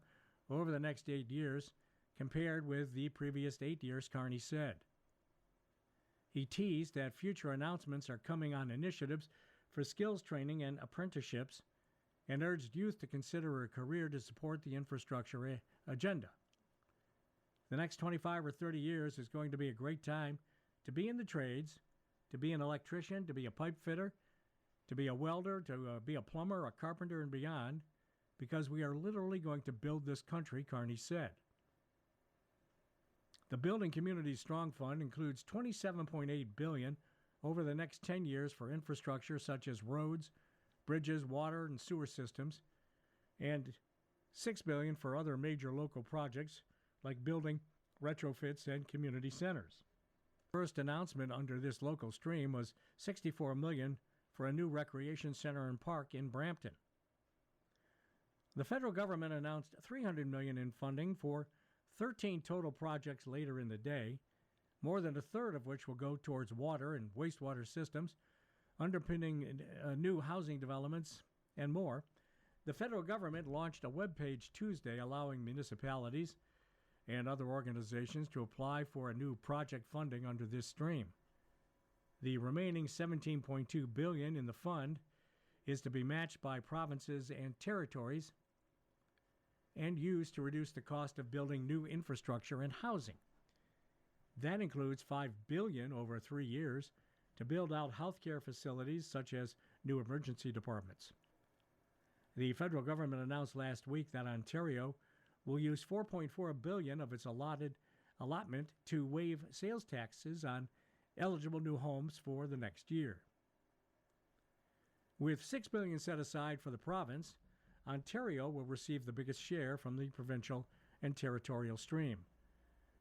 over the next 8 years compared with the previous 8 years, Carney said. He teased that future announcements are coming on initiatives for skills training and apprenticeships and urged youth to consider a career to support the infrastructure agenda. The next 25 or 30 years is going to be a great time to be in the trades, to be an electrician, to be a pipe fitter, to be a welder, to be a plumber, a carpenter, and beyond, because we are literally going to build this country, Carney said. The Building Community Strong Fund includes $27.8 billion over the next 10 years for infrastructure such as roads, bridges, water, and sewer systems, and $6 billion for other major local projects like building retrofits and community centers. First announcement under this local stream was $64 million for a new recreation center and park in Brampton. The federal government announced $300 million in funding for 13 total projects later in the day, more than a third of which will go towards water and wastewater systems, underpinning new housing developments, and more. The federal government launched a webpage Tuesday allowing municipalities and other organizations to apply for a new project funding under this stream. The remaining $17.2 billion in the fund is to be matched by provinces and territories and used to reduce the cost of building new infrastructure and housing. That includes $5 billion over 3 years to build out healthcare facilities such as new emergency departments. The federal government announced last week that Ontario will use $4.4 billion of its allotment to waive sales taxes on eligible new homes for the next year. With $6 billion set aside for the province, Ontario will receive the biggest share from the provincial and territorial stream.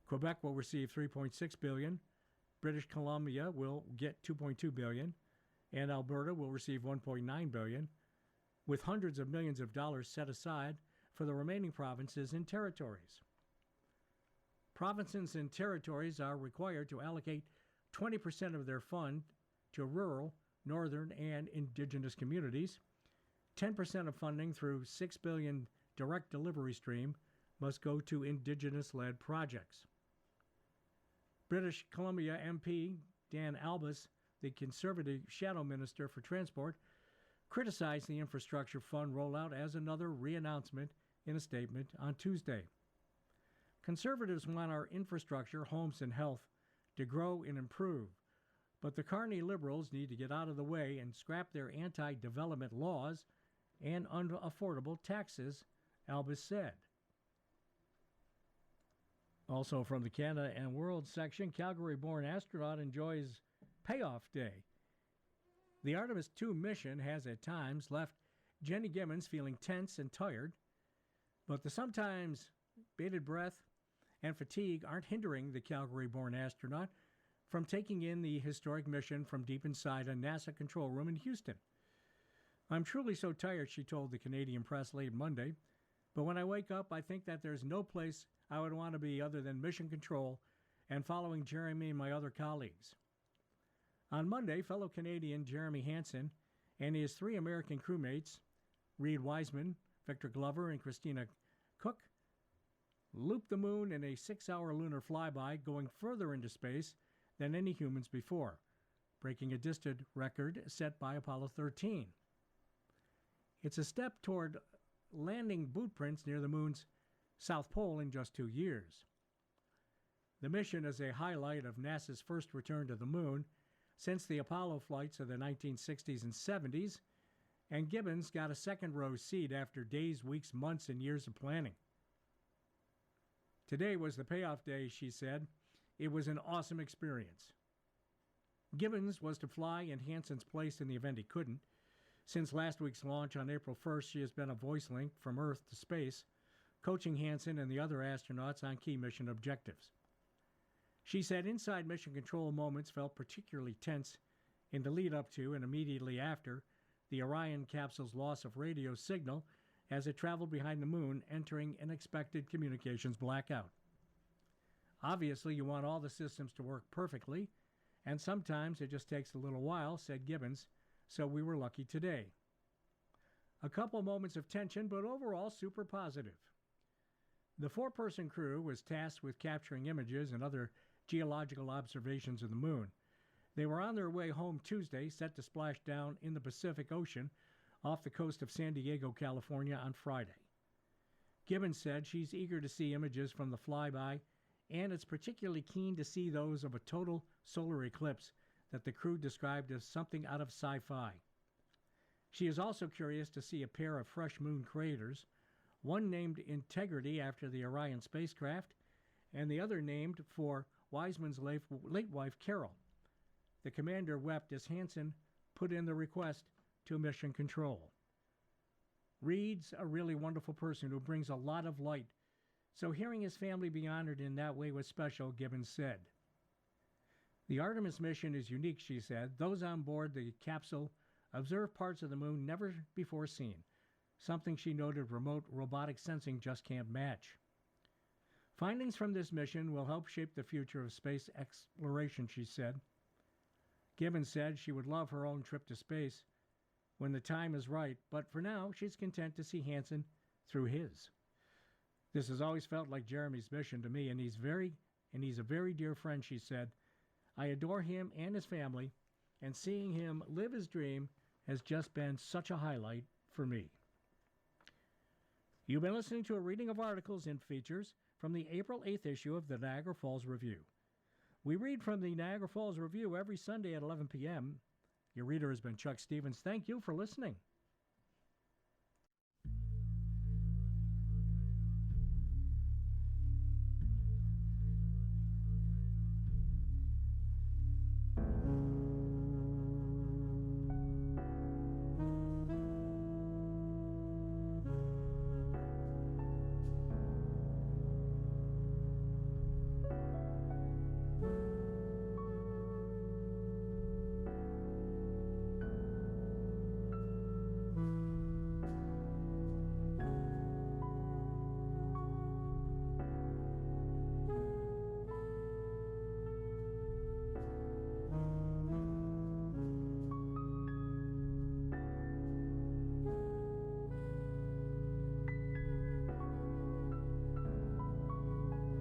Quebec will receive $3.6 billion, British Columbia will get $2.2 billion, and Alberta will receive $1.9 billion, with hundreds of millions of dollars set aside for the remaining provinces and territories. Provinces and territories are required to allocate 20% of their fund to rural, northern, and indigenous communities. 10% of funding through $6 billion direct delivery stream must go to indigenous-led projects. British Columbia MP Dan Albus, the Conservative Shadow Minister for Transport, criticized the infrastructure fund rollout as another re-announcement in a statement on Tuesday. Conservatives want our infrastructure, homes, and health to grow and improve, but the Carney Liberals need to get out of the way and scrap their anti-development laws and unaffordable taxes, Albus said. Also from the Canada and World section, Calgary-born astronaut enjoys payoff day. The Artemis II mission has at times left Jenny Gibbons feeling tense and tired, but the sometimes bated breath and fatigue aren't hindering the Calgary-born astronaut from taking in the historic mission from deep inside a NASA control room in Houston. I'm truly so tired, she told the Canadian press late Monday, but when I wake up, I think that there's no place I would want to be other than mission control and following Jeremy and my other colleagues. On Monday, fellow Canadian Jeremy Hansen and his 3 American crewmates, Reed Wiseman, Victor Glover, and Christina Cook, looped the moon in a 6-hour lunar flyby, going further into space than any humans before, breaking a distant record set by Apollo 13. It's a step toward landing boot prints near the moon's south pole in just 2 years. The mission is a highlight of NASA's first return to the moon since the Apollo flights of the 1960s and 70s, and Gibbons got a second-row seat after days, weeks, months, and years of planning. Today was the payoff day, she said. It was an awesome experience. Gibbons was to fly in Hansen's place in the event he couldn't. Since last week's launch on April 1st, she has been a voice link from Earth to space, coaching Hansen and the other astronauts on key mission objectives. She said inside mission control moments felt particularly tense in the lead up to and immediately after the Orion capsule's loss of radio signal as it traveled behind the moon, entering an expected communications blackout. Obviously, you want all the systems to work perfectly, and sometimes it just takes a little while, said Gibbons, so we were lucky today. A couple moments of tension, but overall super positive. The 4-person crew was tasked with capturing images and other geological observations of the moon. They were on their way home Tuesday, set to splash down in the Pacific Ocean off the coast of San Diego, California on Friday. Gibbons said she's eager to see images from the flyby, and it's particularly keen to see those of a total solar eclipse that the crew described as something out of sci-fi. She is also curious to see a pair of fresh moon craters, one named Integrity after the Orion spacecraft, and the other named for Wiseman's late wife, Carol. The commander wept as Hansen put in the request to mission control. Reed's a really wonderful person who brings a lot of light, so hearing his family be honored in that way was special, Gibbons said. The Artemis mission is unique, she said. Those on board the capsule observed parts of the moon never before seen, something she noted remote robotic sensing just can't match. Findings from this mission will help shape the future of space exploration, she said. Gibbons said she would love her own trip to space when the time is right, but for now she's content to see Hansen through his. This has always felt like Jeremy's mission to me, and he's a very dear friend, she said. I adore him and his family, and seeing him live his dream has just been such a highlight for me. You've been listening to a reading of articles and features from the April 8th issue of the Niagara Falls Review. We read from the Niagara Falls Review every Sunday at 11 p.m. Your reader has been Chuck Stevens. Thank you for listening.